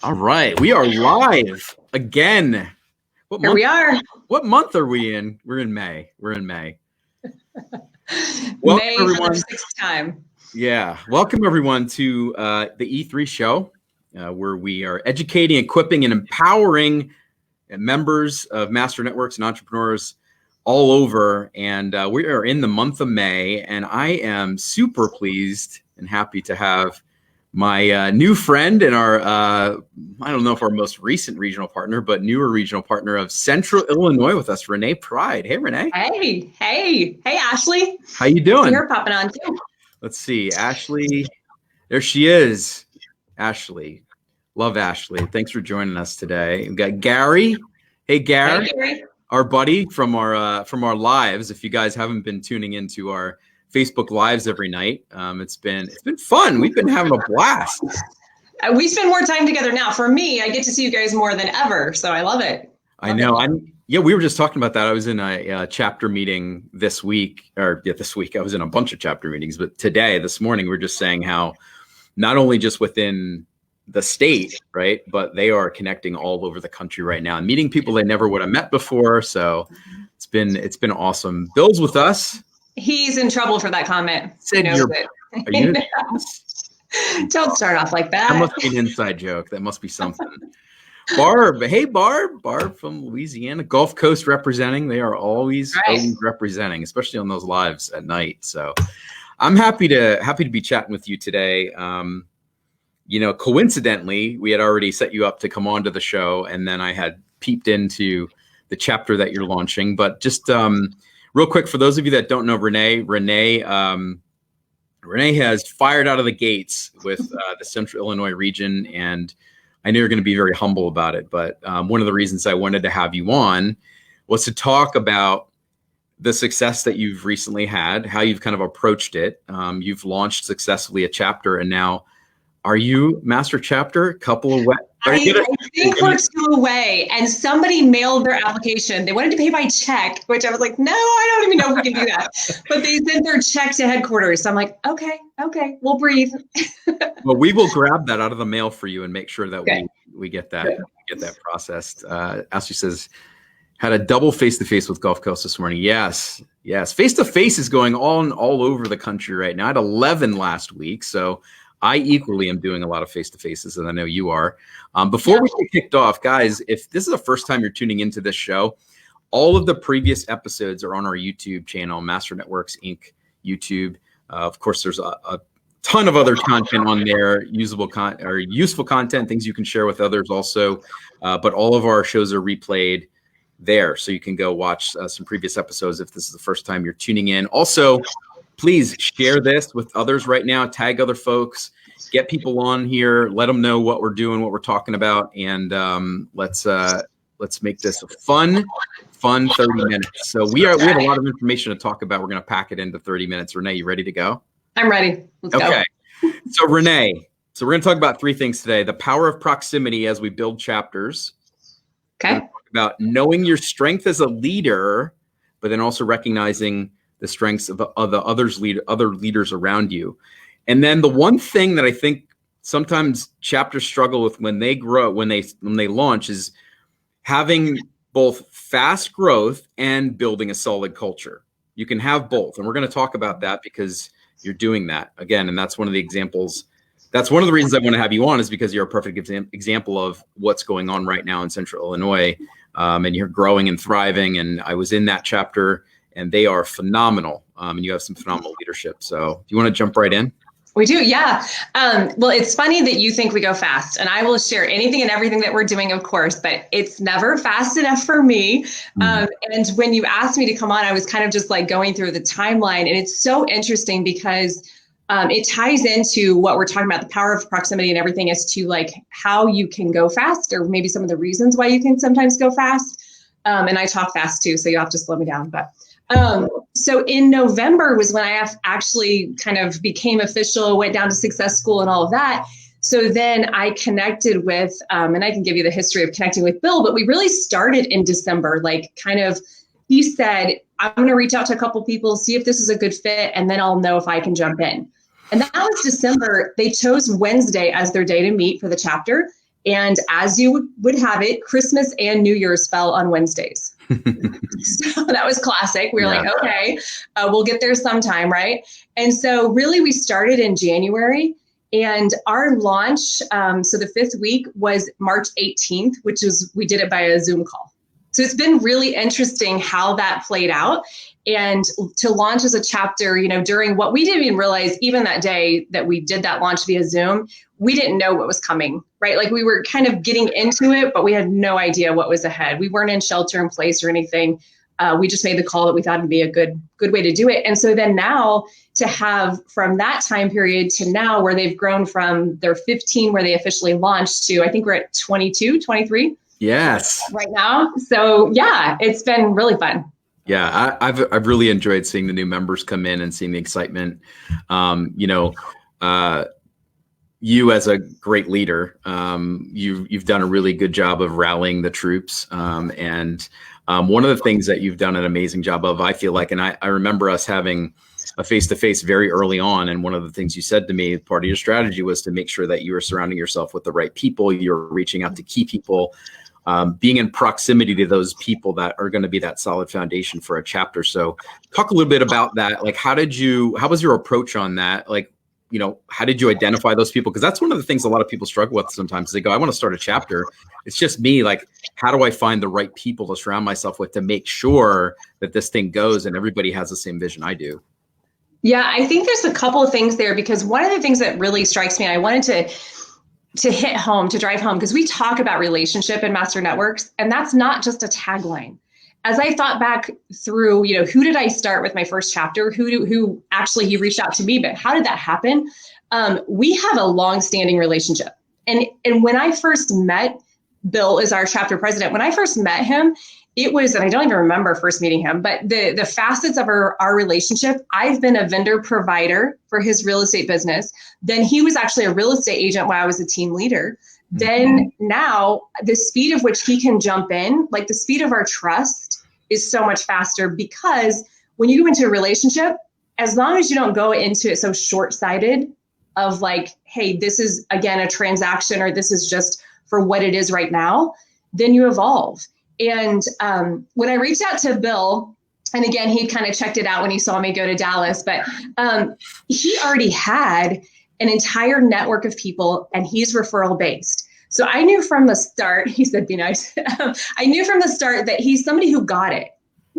All right, we are live again. Here we are. What month are we in? We're in May. Welcome, May everyone. For the sixth time. Yeah, welcome everyone to the E3 show, where we are educating, equipping, and empowering members of master networks and entrepreneurs all over. And we are in the month of May, and I am super pleased and happy to have my new friend and our, I don't know if our most recent regional partner, but newer regional partner of Central Illinois with us, Renee Pride. Hey, Renee. Hey, Ashley. How you doing? You're popping on too. Let's see, Ashley. There she is. Ashley. Love Ashley. Thanks for joining us today. We've got Gary. Hey, Gary. Hey, Gary. Our buddy from our lives. If you guys haven't been tuning into our Facebook Lives every night, it's been fun. We've been having a blast. We spend more time together now. For me, I get to see you guys more than ever, so I love it. I know. We were just talking about that. I was in a chapter meeting this week. I was in a bunch of chapter meetings, but this morning, we're just saying how not only just within the state, right, but they are connecting all over the country right now and meeting people they never would have met before. So it's been awesome. Bill's with us. He's in trouble for that comment. Don't start off like that. That must be an inside joke. That must be something. Barb. Hey, Barb from Louisiana, Gulf Coast representing. They are always representing, especially on those lives at night. So I'm happy to be chatting with you today. Coincidentally, we had already set you up to come on to the show, and then I had peeped into the chapter that you're launching. But just real quick, for those of you that don't know Renee has fired out of the gates with the Central Illinois region, and I know you're going to be very humble about it. But one of the reasons I wanted to have you on was to talk about the success that you've recently had, how you've kind of approached it. You've launched successfully a chapter, and now are you master chapter? Couple of I think we're still away, and somebody mailed their application. They wanted to pay by check, which I was like, no, I don't even know if we can do that. But they sent their check to headquarters. So I'm like, okay, we'll breathe. Well, we will grab that out of the mail for you and make sure that we get that processed. Ashley says, had a double face-to-face with Gulf Coast this morning. Yes. Face-to-face is going on all over the country right now. I had 11 last week, so I equally am doing a lot of face-to-faces, and I know you are. Before we get kicked off, guys, if this is the first time you're tuning into this show, all of the previous episodes are on our YouTube channel, Master Networks Inc. YouTube. Of course, there's a ton of other content on there, useful content, things you can share with others also. But all of our shows are replayed there, so you can go watch some previous episodes if this is the first time you're tuning in. Also, please share this with others right now. Tag other folks, get people on here, let them know what we're doing, what we're talking about, and let's make this a fun 30 minutes. So we have a lot of information to talk about. We're going to pack it into 30 minutes. Renee, you ready to go? I'm ready. Let's go. Okay. So Renee, we're going to talk about three things today: the power of proximity as we build chapters. Okay. Talk about knowing your strength as a leader, but then also recognizing the strengths of other leaders around you. And then the one thing that I think sometimes chapters struggle with when they grow, when they launch, is having both fast growth and building a solid culture. You can have both. And we're going to talk about that because you're doing that again. And that's one of the examples. That's one of the reasons I want to have you on, is because you're a perfect example of what's going on right now in Central Illinois. And you're growing and thriving. And I was in that chapter, and they are phenomenal. And you have some phenomenal leadership. So do you want to jump right in? We do, yeah. Well, it's funny that you think we go fast, and I will share anything and everything that we're doing, of course, but it's never fast enough for me. And when you asked me to come on, I was kind of just like going through the timeline, and it's so interesting because it ties into what we're talking about, the power of proximity and everything, as to like how you can go fast, or maybe some of the reasons why you can sometimes go fast. And I talk fast too, so you'll have to slow me down. But so in November was when I actually kind of became official, went down to Success School and all of that. So then I connected with, and I can give you the history of connecting with Bill, but we really started in December, like kind of, he said, I'm going to reach out to a couple people, see if this is a good fit, and then I'll know if I can jump in. And that was December. They chose Wednesday as their day to meet for the chapter. And as you would have it, Christmas and New Year's fell on Wednesdays. So that was classic. We were like, okay, we'll get there sometime, right? And so really we started in January, and our launch, so the 5th week was March 18th, we did it by a Zoom call. So it's been really interesting how that played out. And to launch as a chapter, during what we didn't even realize, even that day that we did that launch via Zoom, we didn't know what was coming, right? Like we were kind of getting into it, but we had no idea what was ahead. We weren't in shelter in place or anything. We just made the call that we thought would be a good way to do it. And so then now to have from that time period to now where they've grown from their 15, where they officially launched, to I think we're at 22, 23. Yes. Right now. So yeah, it's been really fun. Yeah, I've really enjoyed seeing the new members come in and seeing the excitement. You as a great leader, you've done a really good job of rallying the troops. And one of the things that you've done an amazing job of, I feel like, and I remember us having a face-to-face very early on. And one of the things you said to me, part of your strategy was to make sure that you were surrounding yourself with the right people. You're reaching out to key people, being in proximity to those people that are going to be that solid foundation for a chapter. So talk a little bit about that. Like, how was your approach on that? Like, how did you identify those people? Because that's one of the things a lot of people struggle with sometimes. They go, I want to start a chapter. It's just me. Like, how do I find the right people to surround myself with to make sure that this thing goes and everybody has the same vision I do? Yeah, I think there's a couple of things there, because one of the things that really strikes me, I wanted to hit home, to drive home, because we talk about relationship in Master Networks, and that's not just a tagline. As I thought back through, who did I start with my first chapter? Who actually, he reached out to me, but how did that happen? We have a long-standing relationship. And when I first met Bill as our chapter president, when I first met him, it was, and I don't even remember first meeting him, but the facets of our relationship, I've been a vendor provider for his real estate business. Then he was actually a real estate agent while I was a team leader. Then now the speed of which he can jump in, like the speed of our trust is so much faster, because when you go into a relationship, as long as you don't go into it so short-sighted of like, hey, this is again a transaction, or this is just for what it is right now, then you evolve. And when I reached out to Bill, and again, he kind of checked it out when he saw me go to Dallas, but he already had an entire network of people, and he's referral based. So I knew from the start, he said, be nice. I knew from the start that he's somebody who got it.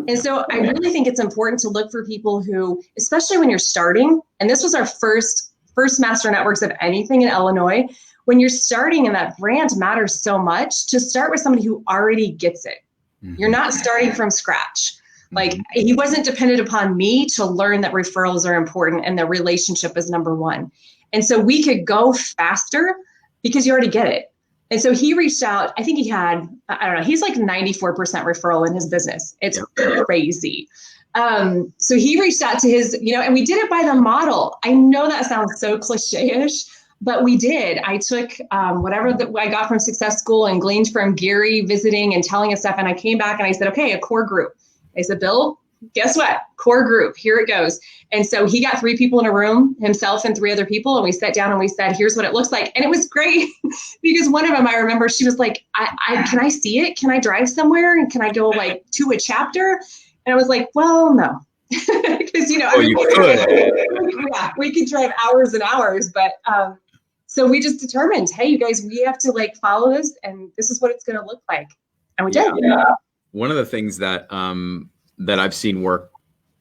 And so I really think it's important to look for people who, especially when you're starting, and this was our first Master Networks of anything in Illinois, when you're starting and that brand matters so much, to start with somebody who already gets it. Mm-hmm. You're not starting from scratch. Like, he wasn't dependent upon me to learn that referrals are important and the relationship is number one. And so we could go faster because you already get it. And so he reached out. I think he had, I don't know, he's like 94% referral in his business. It's crazy. So he reached out to his, and we did it by the model. I know that sounds so cliche-ish, but we did. I took whatever I got from Success School and gleaned from Gary visiting and telling us stuff. And I came back and I said, okay, a core group. I said, Bill, guess what? Core group, here it goes. And so he got 3 people in a room, himself and 3 other people. And we sat down and we said, here's what it looks like. And it was great because one of them, I remember, she was like, can I see it? Can I drive somewhere? And can I go like to a chapter? And I was like, well, no. Because, we could drive hours and hours. But so we just determined, hey, you guys, we have to like follow this, and this is what it's going to look like. And we did. Yeah. One of the things that that I've seen work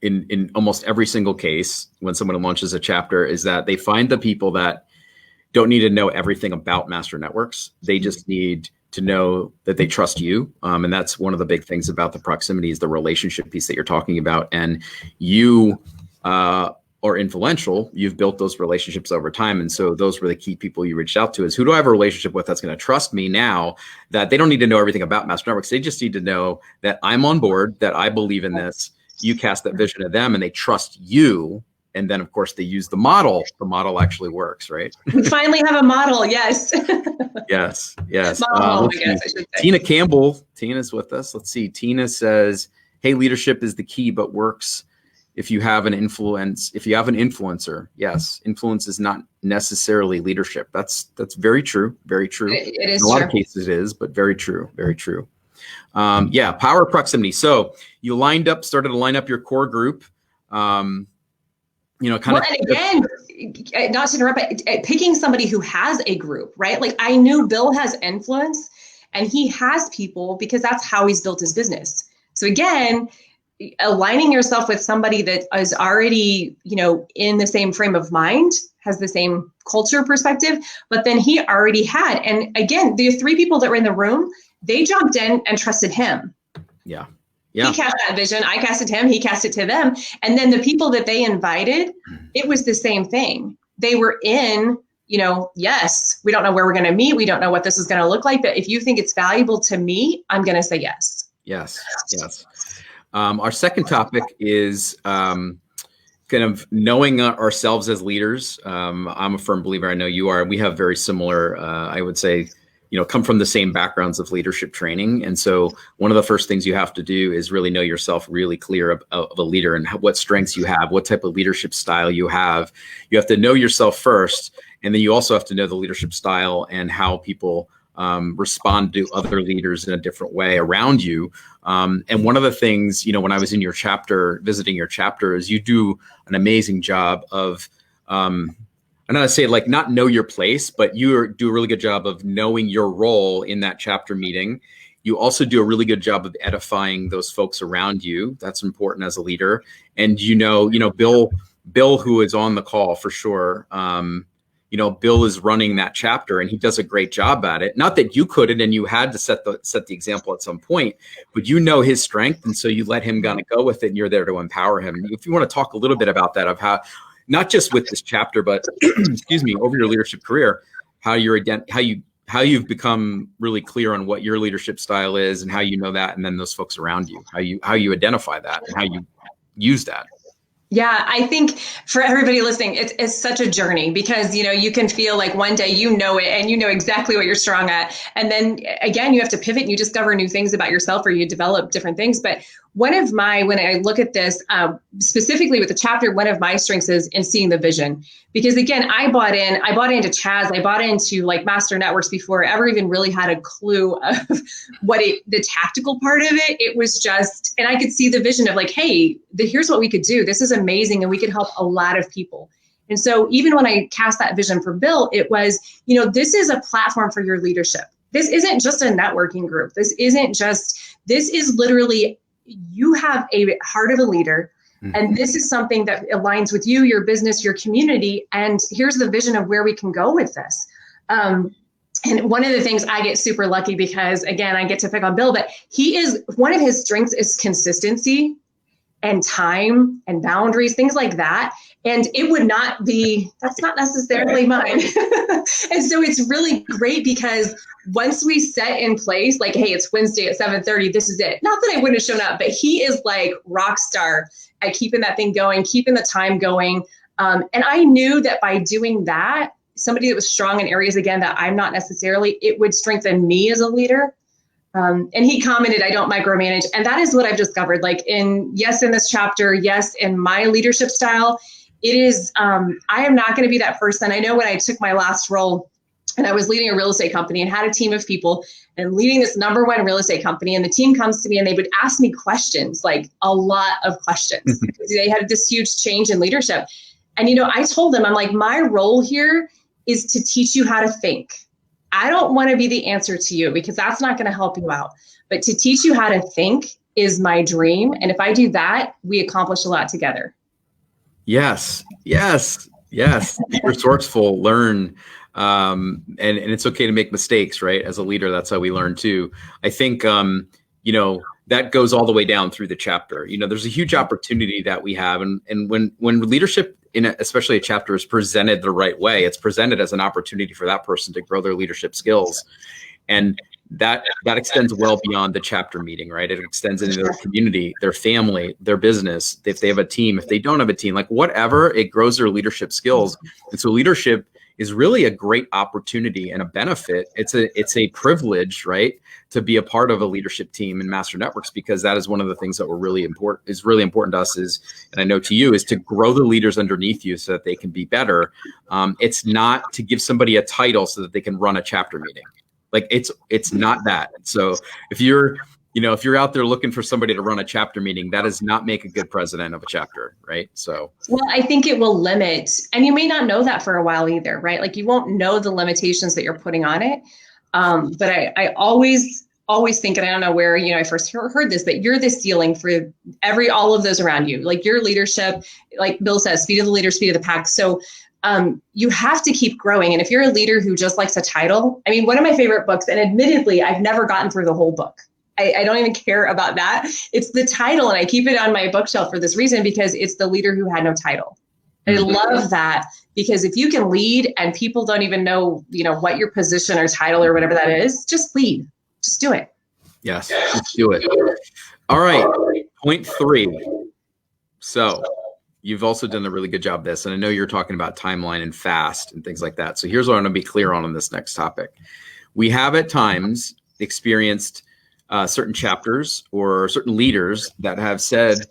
in almost every single case when someone launches a chapter is that they find the people that don't need to know everything about Master Networks. They just need to know that they trust you. And that's one of the big things about the proximity, is the relationship piece that you're talking about. And you are influential. You've built those relationships over time. And so those were the key people you reached out to, is who do I have a relationship with that's going to trust me now, that they don't need to know everything about Master Networks. They just need to know that I'm on board, that I believe in this. You cast that vision to them and they trust you. And then, of course, they use the model. The model actually works, right? We finally have a model. Yes. Yes. Model, I guess I should say. Tina Campbell. Tina's with us. Let's see. Tina says, hey, leadership is the key, but works if you have an influencer, yes, influence is not necessarily leadership. That's very true. Very true. It is in a lot true. of cases it is, but very true. Very true. Yeah. Power of proximity. So you started to line up your core group. And again, not to interrupt, but picking somebody who has a group, right? Like I knew Bill has influence and he has people because that's how he's built his business. So again, aligning yourself with somebody that is already, in the same frame of mind, has the same culture perspective, but then he already had. And again, the 3 people that were in the room, they jumped in and trusted him. Yeah. He cast that vision. I casted him. He cast it to them. And then the people that they invited, it was the same thing. They were in, yes, we don't know where we're going to meet. We don't know what this is going to look like. But if you think it's valuable to me, I'm going to say yes. Yes. Yes. Our second topic is kind of knowing ourselves as leaders. I'm a firm believer. I know you are. We have very similar, I would say, come from the same backgrounds of leadership training. And so one of the first things you have to do is really know yourself really clear of a leader and what strengths you have, what type of leadership style you have. You have to know yourself first. And then you also have to know the leadership style and how people respond to other leaders in a different way around you. And one of the things, when I was in your chapter, visiting your chapter, is you do an amazing job of, I'm not gonna say like not know your place, but you do a really good job of knowing your role in that chapter meeting. You also do a really good job of edifying those folks around you. That's important as a leader. And Bill, who is on the call for sure. Bill is running that chapter and he does a great job at it. Not that you couldn't and you had to set the example at some point, but his strength. And so you let him kind of go with it and you're there to empower him. If you want to talk a little bit about that, of how, not just with this chapter, but over your leadership career, how you've become really clear on what your leadership style is and how you know that, and then those folks around you, how you identify that and how you use that. Yeah, I think for everybody listening, it's such a journey because, you can feel like one day you know it and you know exactly what you're strong at. And then again, you have to pivot and you discover new things about yourself or you develop different things. But when I look at this specifically with the chapter, one of my strengths is in seeing the vision. Because again, I bought into Chaz, I bought into like Master Networks before I ever even really had a clue of the tactical part of it. It was just, and I could see the vision of like, hey, here's what we could do. This is amazing. And we could help a lot of people. And so even when I cast that vision for Bill, it was, this is a platform for your leadership. This isn't just a networking group. This is literally, you have a heart of a leader. And this is something that aligns with you, your business, your community. And here's the vision of where we can go with this. And one of the things I get super lucky because, again, I get to pick on Bill, but one of his strengths is consistency and time and boundaries, things like that. And it would not be, that's not necessarily mine. And so it's really great because once we set in place, like, hey, it's Wednesday at 7:30, this is it. Not that I wouldn't have shown up, but he is like rock star at keeping that thing going, keeping the time going. And I knew that by doing that, somebody that was strong in areas, again, that I'm not necessarily, it would strengthen me as a leader. And he commented, I don't micromanage. And that is what I've discovered. Like in this chapter, yes, in my leadership style, it is, I am not going to be that person. I know when I took my last role and I was leading a real estate company and had a team of people and leading this #1 real estate company, and the team comes to me and they would ask me questions, like a lot of questions. They had this huge change in leadership. And, I told them, I'm like, my role here is to teach you how to think. I don't want to be the answer to you because that's not going to help you out. But to teach you how to think is my dream. And if I do that, we accomplish a lot together. Yes. Be resourceful, learn. And it's okay to make mistakes, right? As a leader, that's how we learn too. I think, that goes all the way down through the chapter. There's a huge opportunity that we have. And when leadership, especially a chapter, is presented the right way, it's presented as an opportunity for that person to grow their leadership skills. And that extends well beyond the chapter meeting, right? It extends into their community, their family, their business. If they have a team, if they don't have a team, like whatever, it grows their leadership skills. And so leadership is really a great opportunity and a benefit. It's a privilege, right, to be a part of a leadership team in Master Networks, because that is one of the things that really important to us is, and I know to you, is to grow the leaders underneath you so that they can be better. It's not to give somebody a title so that they can run a chapter meeting. Like it's not that. So if you're out there looking for somebody to run a chapter meeting, that does not make a good president of a chapter, right? So, well, I think it will limit, and you may not know that for a while either, right? Like you won't know the limitations that you're putting on it. But I always think, and I don't know where, I first heard this, but you're the ceiling for all of those around you. Like your leadership, like Bill says, speed of the leader, speed of the pack. So you have to keep growing. And if you're a leader who just likes a title, I mean, one of my favorite books, and admittedly, I've never gotten through the whole book. I don't even care about that. It's the title, and I keep it on my bookshelf for this reason, because it's the leader who had no title. I love that, because if you can lead and people don't even know, what your position or title or whatever that is, just lead. Just do it. Yes, just do it. All right, point 3. So you've also done a really good job of this, and I know you're talking about timeline and fast and things like that. So here's what I'm going to be clear on this next topic. We have at times experienced certain chapters or certain leaders that have said,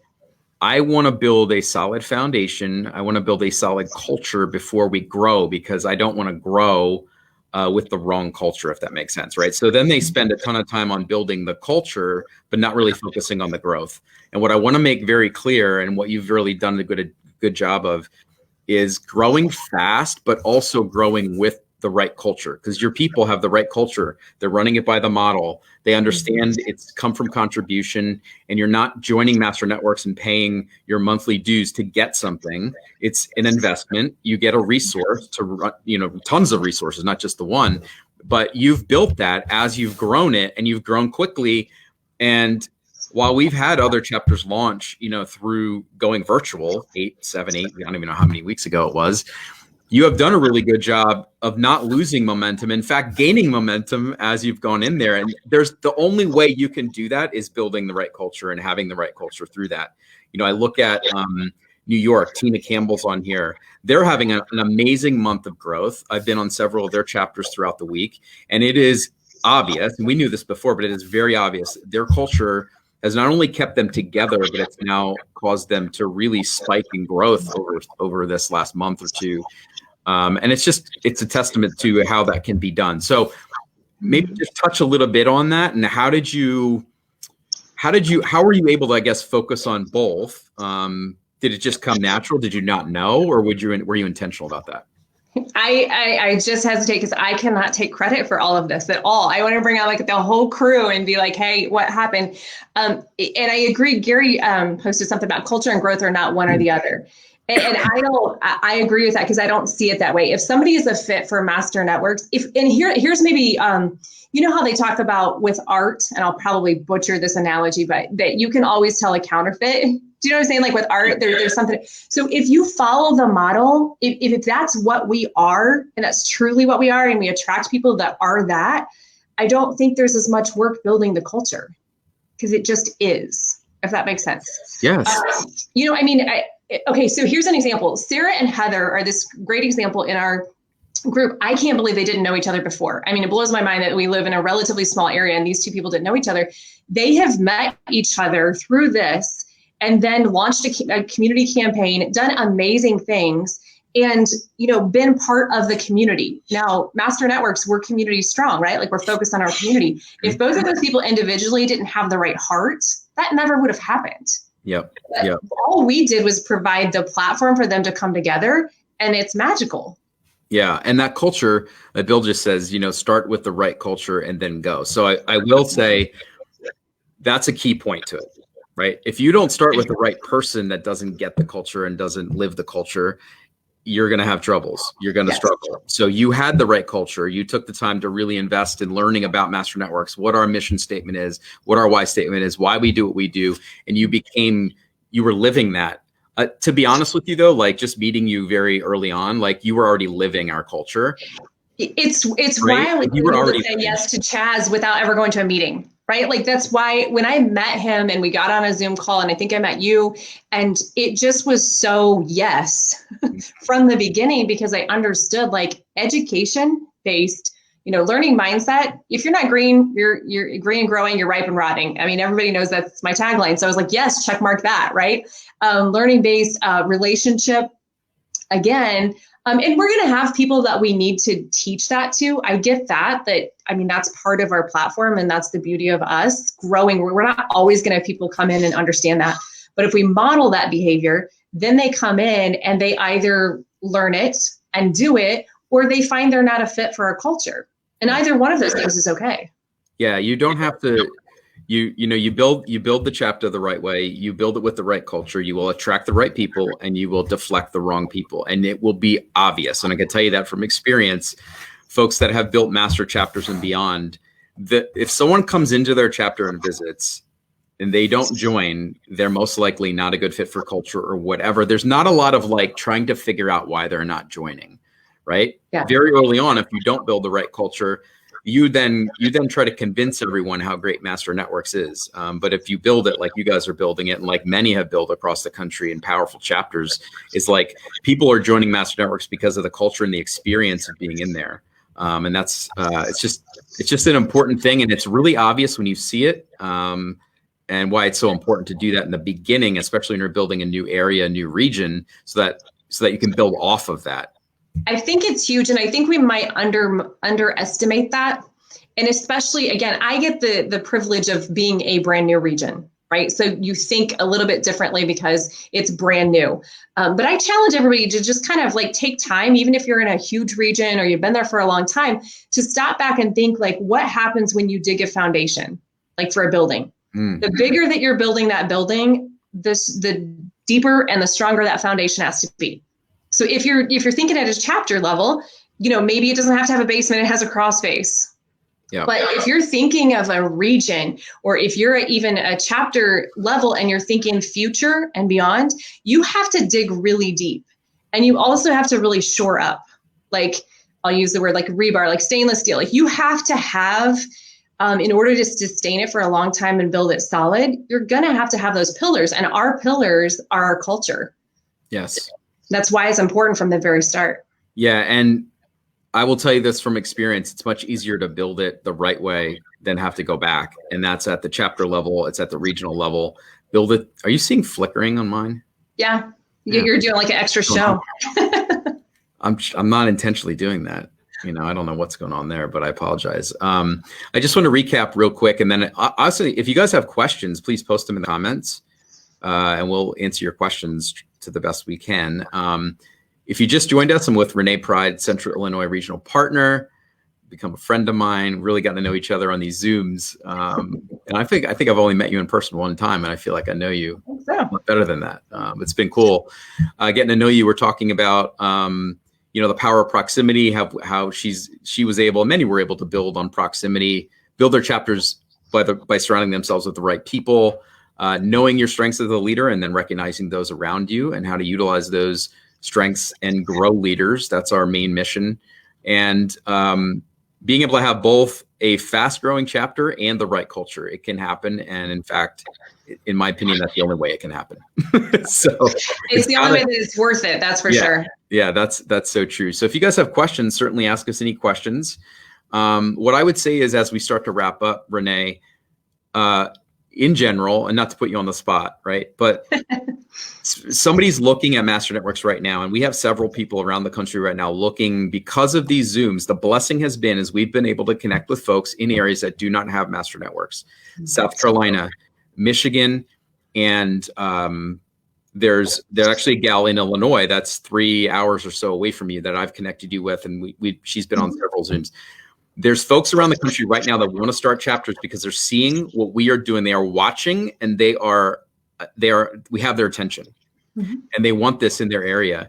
I want to build a solid foundation. I want to build a solid culture before we grow, because I don't want to grow with the wrong culture, if that makes sense, right? So then they spend a ton of time on building the culture, but not really focusing on the growth. And what I want to make very clear, and what you've really done a good job of, is growing fast, but also growing with the right culture, because your people have the right culture. They're running it by the model. They understand it's come from contribution, and you're not joining Master Networks and paying your monthly dues to get something. It's an investment. You get a resource to run, tons of resources, not just the one, but you've built that as you've grown it, and you've grown quickly. And while we've had other chapters launch, through going virtual, 7, 8, I don't even know how many weeks ago it was, you have done a really good job of not losing momentum. In fact, gaining momentum as you've gone in there. And the only way you can do that is building the right culture and having the right culture through that. I look at New York, Tina Campbell's on here. They're having an amazing month of growth. I've been on several of their chapters throughout the week, and it is obvious, and we knew this before, but it is very obvious. Their culture has not only kept them together, but it's now caused them to really spike in growth over this last month or two. And it's a testament to how that can be done. So maybe just touch a little bit on that. And how were you able to, I guess, focus on both? Did it just come natural? Did you not know, or were you intentional about that? I just hesitate because I cannot take credit for all of this at all. I want to bring out like the whole crew and be like, hey, what happened? And I agree. Gary posted something about culture and growth are not one or the other. And I agree with that, because I don't see it that way. If somebody is a fit for Master Networks, here's maybe, how they talk about with art, and I'll probably butcher this analogy, but that you can always tell a counterfeit. Do you know what I'm saying? Like with art, there's something. So if you follow the model, if that's what we are, and that's truly what we are, and we attract people that are that, I don't think there's as much work building the culture, because it just is, if that makes sense. Yes. Okay, so here's an example. Sarah and Heather are this great example in our group. I can't believe they didn't know each other before. I mean, it blows my mind that we live in a relatively small area and these two people didn't know each other. They have met each other through this, and then launched a community campaign, done amazing things, and been part of the community. Now, Master Networks, we're community strong, right? Like we're focused on our community. If both of those people individually didn't have the right heart, that never would have happened. Yep. All we did was provide the platform for them to come together, and it's magical. Yeah. And that culture that Bill just says, start with the right culture and then go. So I will say that's a key point to it, right? If you don't start with the right person that doesn't get the culture and doesn't live the culture, you're going to have troubles. You're going to struggle. So you had the right culture. You took the time to really invest in learning about Master Networks, what our mission statement is, what our why statement is, why we do what we do. And you were living that. To be honest with you, though, like just meeting you very early on, like you were already living our culture. It's right? Why I was able to say yes to Chaz without ever going to a meeting. Right? Like that's why when I met him and we got on a Zoom call, and I think I met you, and it just was so yes from the beginning, because I understood like education based, learning mindset. If you're not green, you're green and growing, you're ripe and rotting. I mean, everybody knows that's my tagline. So I was like, yes, check mark that, right? Learning based, relationship again. And we're going to have people that we need to teach that to. I get that, I mean, that's part of our platform, and that's the beauty of us growing. We're not always going to have people come in and understand that. But if we model that behavior, then they come in and they either learn it and do it, or they find they're not a fit for our culture. And either one of those things is okay. Yeah, you don't have to, you build the chapter the right way, you build it with the right culture, you will attract the right people, and you will deflect the wrong people. And it will be obvious. And I can tell you that from experience, folks that have built master chapters and beyond, that if someone comes into their chapter and visits and they don't join, they're most likely not a good fit for culture or whatever. There's not a lot of like trying to figure out why they're not joining. Right? Yeah. Very early on, if you don't build the right culture, you then try to convince everyone how great Master Networks is. But if you build it like you guys are building it, and like many have built across the country in powerful chapters, is like people are joining Master Networks because of the culture and the experience of being in there. And that's it's just an important thing, and it's really obvious when you see it. And why it's so important to do that in the beginning, especially when you're building a new area, a new region, so that you can build off of that. I think it's huge. And I think we might underestimate that. And especially, again, I get the privilege of being a brand new region, right? So you think a little bit differently because it's brand new. But I challenge everybody to just kind of like take time, even if you're in a huge region or you've been there for a long time, to stop back and think like, what happens when you dig a foundation, like for a building? The bigger that you're building that building, the deeper and the stronger that foundation has to be. So if you're thinking at a chapter level, maybe it doesn't have to have a basement, it has a crawl space. Yeah. But if you're thinking of a region, or if you're even a chapter level and you're thinking future and beyond, you have to dig really deep. And you also have to really shore up. Like, I'll use the word like rebar, like stainless steel. Like you have to have, in order to sustain it for a long time and build it solid, you're going to have those pillars. And our pillars are our culture. Yes. That's why it's important from the very start. Yeah. And I will tell you this from experience, it's much easier to build it the right way than have to go back. And that's at the chapter level. It's at the regional level. Build it. Are you seeing flickering on mine? Yeah. You're doing like an extra show. I'm not intentionally doing that. I don't know what's going on there, but I apologize. I just want to recap real quick. And then also, if you guys have questions, please post them in the comments and we'll answer your questions to the best we can. If you just joined us, I'm with Renee Pride, Central Illinois Regional Partner, become a friend of mine, really gotten to know each other on these Zooms. And I think I've only met you in person one time, and I feel like I know you better than that. It's been cool getting to know you. We're talking about, the power of proximity, how she was able, many were able to build on proximity, build their chapters by surrounding themselves with the right people, knowing your strengths as a leader and then recognizing those around you and how to utilize those strengths and grow leaders. That's our main mission. And being able to have both a fast growing chapter and the right culture. It can happen. And in fact, in my opinion, that's the only way it can happen. So it's the only way that it's worth it. That's for sure. Yeah, that's so true. So if you guys have questions, certainly ask us any questions. What I would say is, as we start to wrap up, Renee, in general, and not to put you on the spot, right? But somebody's looking at Master Networks right now, and we have several people around the country right now looking, because of these Zooms. The blessing has been is we've been able to connect with folks in areas that do not have Master Networks, South Carolina, Michigan, and there's actually a gal in Illinois that's 3 hours or so away from you that I've connected you with, and she's been on several Zooms. There's folks around the country right now that want to start chapters because they're seeing what we are doing. They are watching, and we have their attention, and they want this in their area.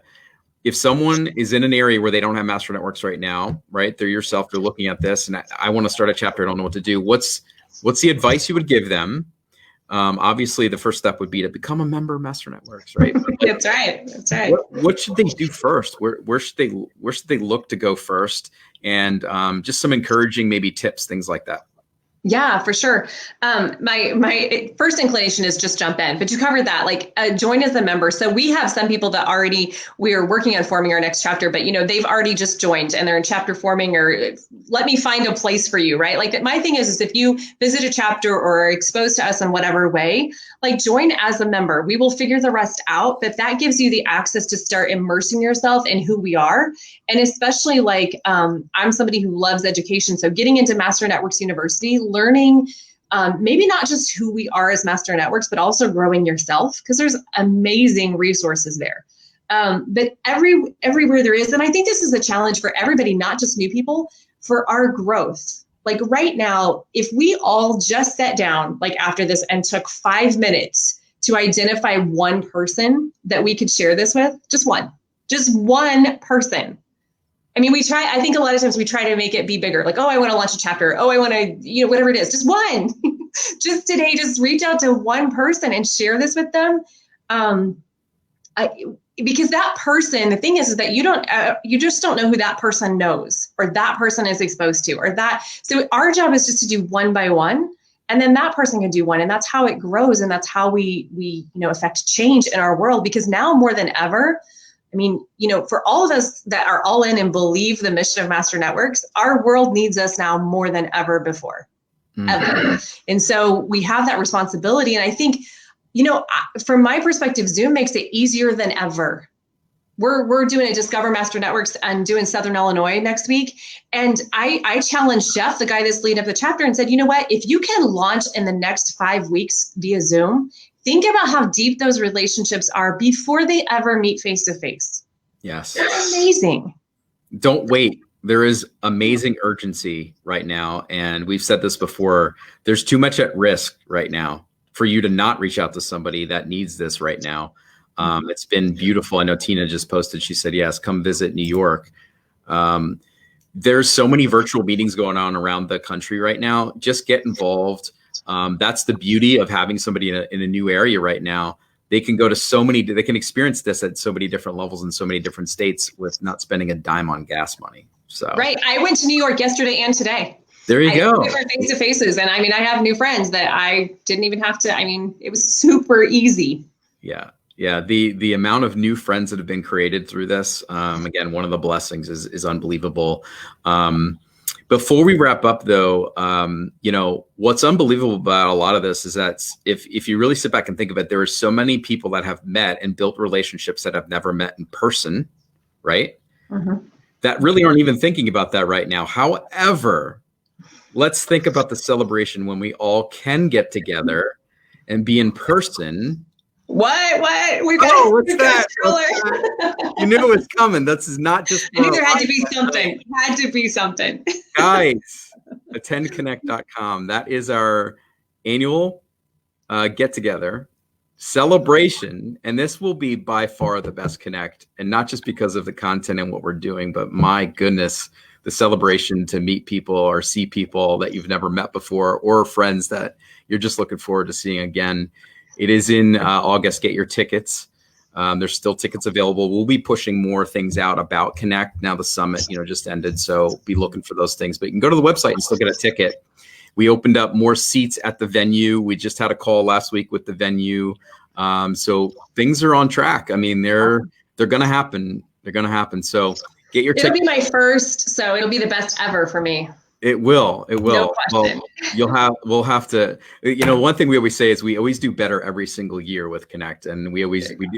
If someone is in an area where they don't have Master Networks right now, right? They're yourself, they're looking at this, and I want to start a chapter. I don't know what to do. What's the advice you would give them? Obviously, the first step would be to become a member of Master Networks, right? That's right. That's right. What should they do first? Where should they look to go first? And just some encouraging maybe tips, things like that. Yeah, for sure. My first inclination is just jump in, but you covered that. Like, join as a member. So we have some people that we are working on forming our next chapter, but they've already just joined and they're in chapter forming, or let me find a place for you, right? Like, my thing is if you visit a chapter or are exposed to us in whatever way, like, join as a member. We will figure the rest out, but that gives you the access to start immersing yourself in who we are. And especially like, I'm somebody who loves education. So getting into Master Networks University, learning maybe not just who we are as Master Networks, but also growing yourself, because there's amazing resources there. But everywhere there is, and I think this is a challenge for everybody, not just new people, for our growth. Like right now, if we all just sat down like after this and took 5 minutes to identify one person that we could share this with, just one person. I mean, I think a lot of times we try to make it be bigger. Like, oh, I want to launch a chapter. Oh, I want to, whatever it is, just one. Just today, just reach out to one person and share this with them. Because that person, the thing is that you just don't know who that person knows, or that person is exposed to, or that. So our job is just to do one by one, and then that person can do one, and that's how it grows, and that's how we affect change in our world. Because now more than ever, I mean, for all of us that are all in and believe the mission of Master Networks, our world needs us now more than ever before, ever. And so we have that responsibility. And I think, from my perspective, Zoom makes it easier than ever. We're doing a Discover Master Networks and doing Southern Illinois next week. And I challenged Jeff, the guy that's leading up the chapter, and said, you know what, if you can launch in the next 5 weeks via Zoom, think about how deep those relationships are before they ever meet face to face. Yes. That's amazing. Don't wait. There is amazing urgency right now. And we've said this before, there's too much at risk right now for you to not reach out to somebody that needs this right now. It's been beautiful. I know Tina just posted, she said, yes, come visit New York. There's so many virtual meetings going on around the country right now. Just get involved. That's the beauty of having somebody in a new area right now. They can go to they can experience this at so many different levels in so many different states with not spending a dime on gas money. So right. I went to New York yesterday and today. There you go. Different face to faces. And I mean, I have new friends that I didn't even have to, it was super easy. Yeah. Yeah. The amount of new friends that have been created through this, again, one of the blessings is unbelievable. Before we wrap up though, what's unbelievable about a lot of this is that if you really sit back and think of it, there are so many people that have met and built relationships that have never met in person, right? Mm-hmm. That really aren't even thinking about that right now. However, let's think about the celebration when we all can get together and be in person. What? What's that? You knew it was coming. This is not just. I knew there had to be something. Had to be something. Guys, attendconnect.com. That is our annual get together celebration, and this will be by far the best Connect, and not just because of the content and what we're doing, but my goodness, the celebration to meet people or see people that you've never met before, or friends that you're just looking forward to seeing again. It is in August. Get your tickets. There's still tickets available. We'll be pushing more things out about Connect. Now the summit, just ended, so be looking for those things. But you can go to the website and still get a ticket. We opened up more seats at the venue. We just had a call last week with the venue. So things are on track. I mean, they're going to happen. They're going to happen. So get your ticket. It'll be my first, so it'll be the best ever for me. It will. No question. Well, we'll have to, one thing we always say is we always do better every single year with Connect, and we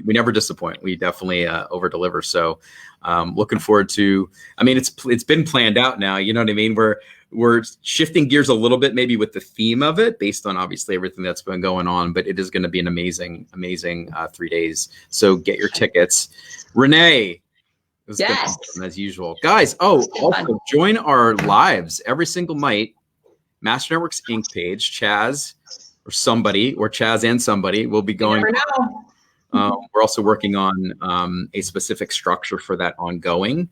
never disappoint. We definitely over deliver. So looking forward to, it's been planned out now. You know what I mean? We're shifting gears a little bit, maybe with the theme of it based on obviously everything that's been going on, but it is going to be an amazing 3 days. So get your tickets. Renee. Yes. As usual. Guys, also join our lives every single night. Master Networks Inc. page, Chaz and somebody will be going. We're also working on a specific structure for that ongoing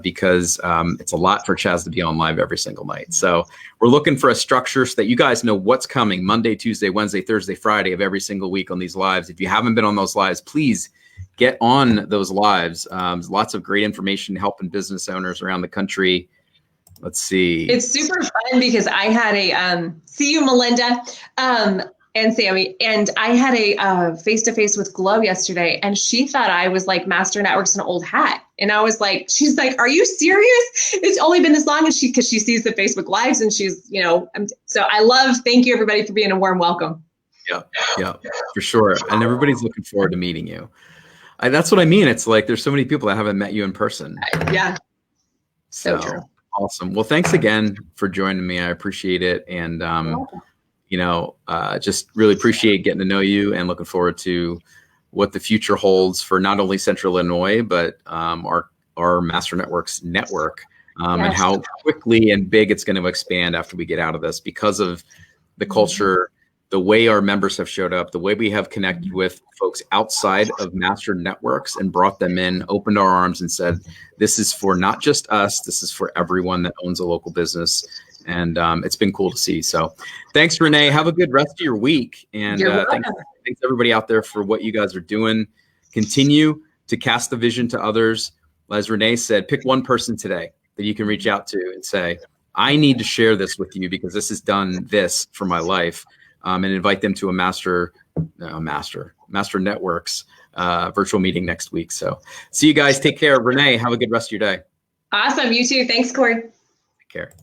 because it's a lot for Chaz to be on live every single night. So we're looking for a structure so that you guys know what's coming Monday, Tuesday, Wednesday, Thursday, Friday of every single week on these lives. If you haven't been on those lives, please get on those lives. Lots of great information helping business owners around the country Let's see. It's super fun because I had a, see you, Melinda, and Sammy, and I had a face-to-face with Glow yesterday, and she thought I was like Master Networks an old hat. And I was like, she's like, are you serious? It's only been this long. And because she sees the Facebook Lives, and she's, so thank you everybody for being a warm welcome. Yeah, for sure. And everybody's looking forward to meeting you. That's what I mean. It's like, there's so many people that haven't met you in person. Yeah. So true. Awesome. Well, thanks again for joining me. I appreciate it. And, just really appreciate getting to know you, and looking forward to what the future holds for not only Central Illinois, but our Master Networks network, and how quickly and big it's going to expand after we get out of this, because of the culture, the way our members have showed up, the way we have connected with folks outside of Master Networks and brought them in, opened our arms and said, this is for not just us, this is for everyone that owns a local business. And it's been cool to see. So thanks, Renee. Have a good rest of your week. And thanks everybody out there for what you guys are doing. Continue to cast the vision to others. As Renee said, pick one person today that you can reach out to and say, I need to share this with you because this has done this for my life. And invite them to a Master Networks virtual meeting next week. So see you guys. Take care. Renee, have a good rest of your day. Awesome. You too. Thanks, Corey. Take care.